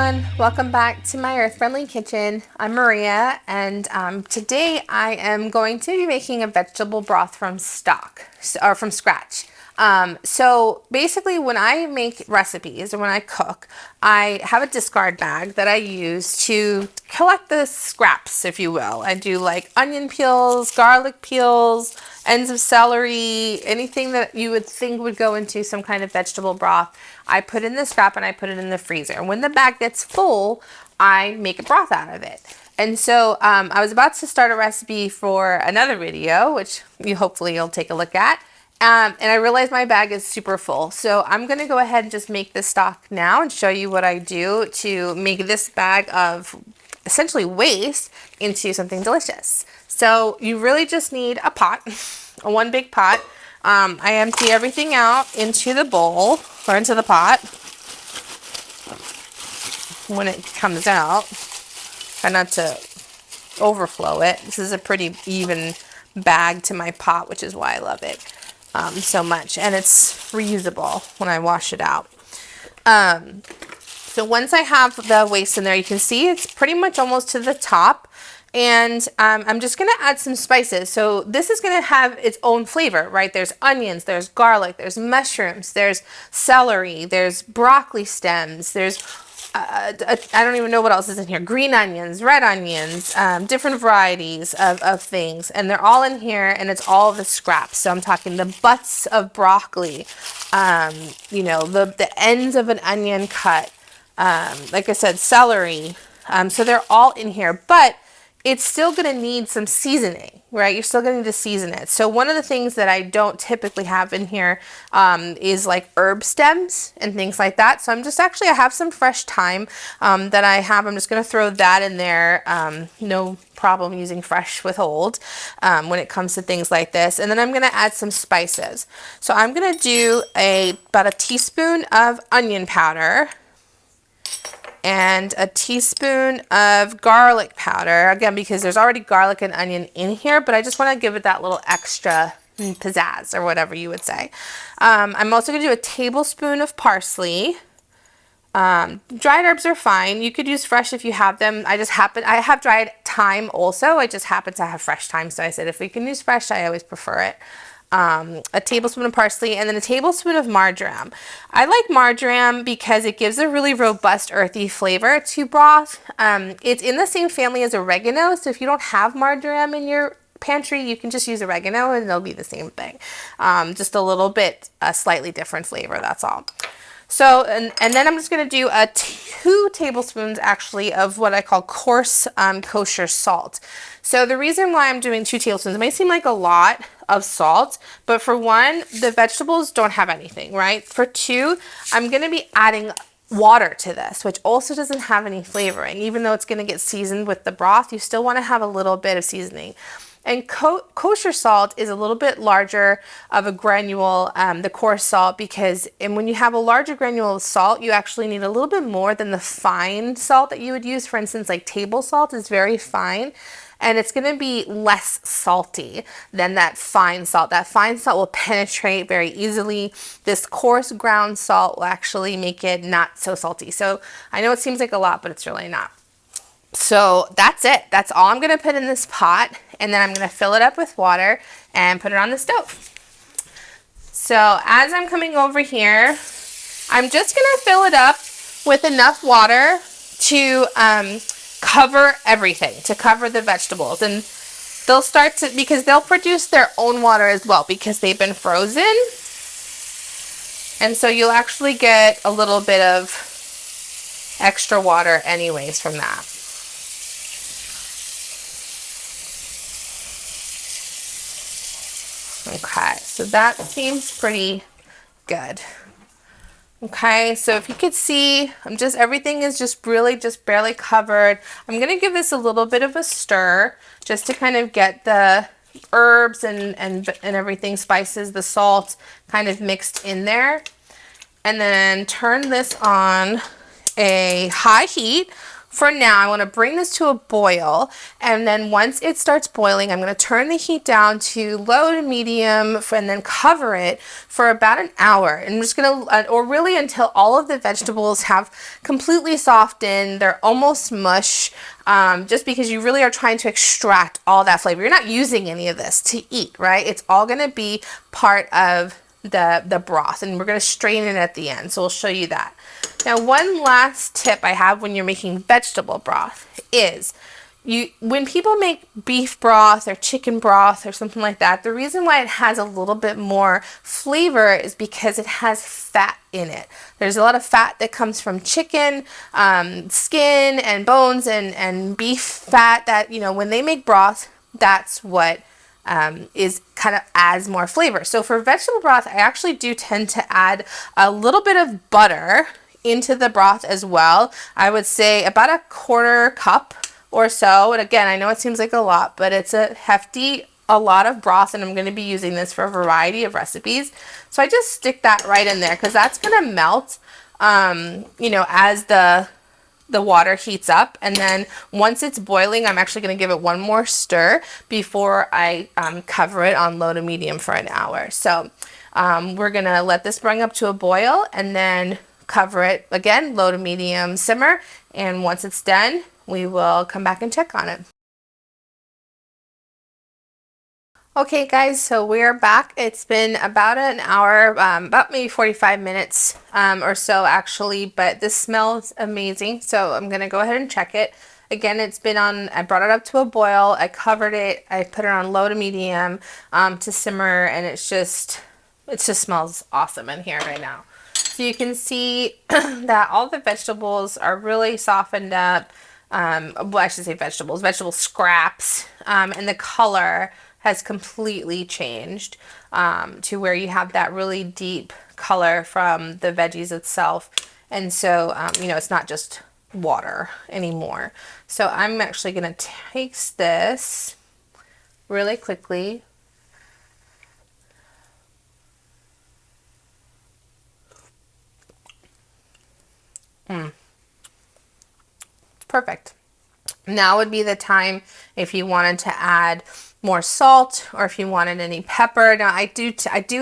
everyone, welcome back to my Earth Friendly Kitchen. I'm Maria, and today I am going to be making a vegetable broth from from scratch. So basically when I make recipes or when I cook, I have a discard bag that I use to collect the scraps, if you will. I do like onion peels, garlic peels, ends of celery, anything that you would think would go into some kind of vegetable broth. I put in the scrap and I put it in the freezer. And when the bag gets full, I make a broth out of it. And so I was about to start a recipe for another video, which hopefully you'll take a look at. And I realized my bag is super full. So I'm going to go ahead and just make this stock now and show you what I do to make this bag of essentially waste into something delicious. So you really just need a pot, one big pot. I empty everything out into the bowl or into the pot when it comes out. Try not to overflow it. This is a pretty even bag to my pot, which is why I love it so much. And it's reusable when I wash it out. So once I have the waste in there, you can see it's pretty much almost to the top. And I'm just going to add some spices. So this is going to have its own flavor, right? There's onions, there's garlic, there's mushrooms, there's celery, there's broccoli stems, there's, I don't even know what else is in here. Green onions, red onions, different varieties of things. And they're all in here and it's all the scraps. So I'm talking the butts of broccoli, you know, the ends of an onion cut, like I said, celery. So they're all in here, but it's still going to need some seasoning, right? You're still going to need to season it. So one of the things that I don't typically have in here is like herb stems and things like that. So I'm just I have some fresh thyme that I have. I'm just going to throw that in there. No problem using fresh with old when it comes to things like this. And then I'm going to add some spices. So I'm going to do about a teaspoon of onion powder and a teaspoon of garlic powder, again because there's already garlic and onion in here, but I just want to give it that little extra pizzazz or whatever you would say. I'm also going to do a tablespoon of parsley. Dried herbs are fine. You could use fresh if you have them. I have dried thyme also. I just happen to have fresh thyme, so I said if we can use fresh, I always prefer it. A tablespoon of parsley, and then a tablespoon of marjoram. I like marjoram because it gives a really robust earthy flavor to broth. It's in the same family as oregano, so if you don't have marjoram in your pantry, you can just use oregano and it'll be the same thing. Just a little bit, a slightly different flavor, that's all. So, and then I'm just going to do 2 tablespoons actually of what I call coarse kosher salt. So the reason why I'm doing 2 tablespoons, it may seem like a lot of salt, but for 1, the vegetables don't have anything, right? For 2, I'm going to be adding water to this, which also doesn't have any flavoring. Even though it's going to get seasoned with the broth, you still want to have a little bit of seasoning. And kosher salt is a little bit larger of a granule, the coarse salt, because when you have a larger granule of salt, you actually need a little bit more than the fine salt that you would use. For instance, like table salt is very fine, and it's going to be less salty than that fine salt. That fine salt will penetrate very easily. This coarse ground salt will actually make it not so salty. So I know it seems like a lot, but it's really not. So that's it. That's all I'm going to put in this pot, and then I'm going to fill it up with water and put it on the stove. So as I'm coming over here, I'm just going to fill it up with enough water to cover everything, to cover the vegetables. And they'll start to, because they'll produce their own water as well because they've been frozen. And so you'll actually get a little bit of extra water anyways from that. Okay, so that seems pretty good. Okay, so if you could see, everything is just really just barely covered. I'm gonna give this a little bit of a stir just to kind of get the herbs and everything, spices, the salt kind of mixed in there. And then turn this on a high heat For now, I want to bring this to a boil, and then once it starts boiling, I'm going to turn the heat down to low to medium and then cover it for about an hour. And I'm just going to, or really until all of the vegetables have completely softened, they're almost mush, just because you really are trying to extract all that flavor. You're not using any of this to eat, right? It's all going to be part of the broth, and we're going to strain it at the end, so we'll show you that. Now, one last tip I have when you're making vegetable broth is when people make beef broth or chicken broth or something like that, the reason why it has a little bit more flavor is because it has fat in it. There's a lot of fat that comes from chicken, skin and bones and beef fat that, when they make broth, that's what is kind of adds more flavor. So for vegetable broth, I actually do tend to add a little bit of butter into the broth as well. I would say about a quarter cup or so. And again, I know it seems like a lot, but it's a lot of broth, and I'm going to be using this for a variety of recipes. So I just stick that right in there because that's going to melt, as the water heats up. And then once it's boiling, I'm actually going to give it one more stir before I cover it on low to medium for an hour. So we're going to let this bring up to a boil and then cover it again, low to medium simmer. And once it's done, we will come back and check on it. Okay guys, so we're back. It's been about an hour, about maybe 45 minutes or so actually, but this smells amazing. So I'm gonna go ahead and check it. Again, it's been on, I brought it up to a boil, I covered it, I put it on low to medium to simmer, and it just smells awesome in here right now. So you can see that all the vegetables are really softened up. Well, I should say vegetable scraps, and the color has completely changed to where you have that really deep color from the veggies itself. And so, it's not just water anymore. So I'm actually going to taste this really quickly. Perfect. Now would be the time if you wanted to add more salt or if you wanted any pepper. Now I do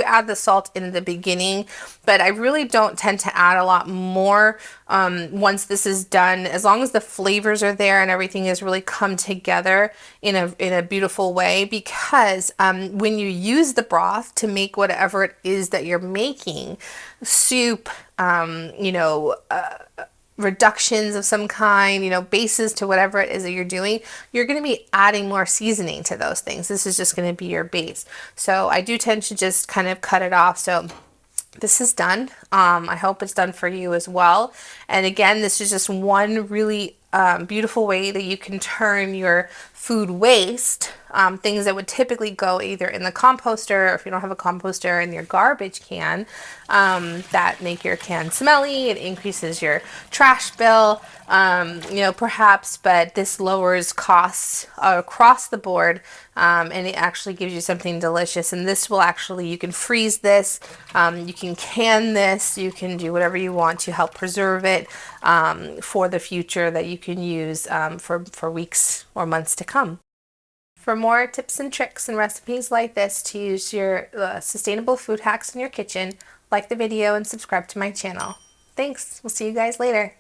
add the salt in the beginning, but I really don't tend to add a lot more once this is done, as long as the flavors are there and everything has really come together in a beautiful way. Because when you use the broth to make whatever it is that you're making, soup, reductions of some kind, bases to whatever it is that you're doing, you're going to be adding more seasoning to those things. This is just going to be your base. So I do tend to just kind of cut it off. So this is done. I hope it's done for you as well. And again, this is just one really beautiful way that you can turn your food waste, things that would typically go either in the composter, or if you don't have a composter, in your garbage can, that make your can smelly. It increases your trash bill, perhaps, but this lowers costs across the board, and it actually gives you something delicious. And this will actually, you can freeze this, you can can this, you can do whatever you want to help preserve it for the future, that you can use for weeks or months to come. For more tips and tricks and recipes like this to use your sustainable food hacks in your kitchen, like the video and subscribe to my channel. Thanks. We'll see you guys later.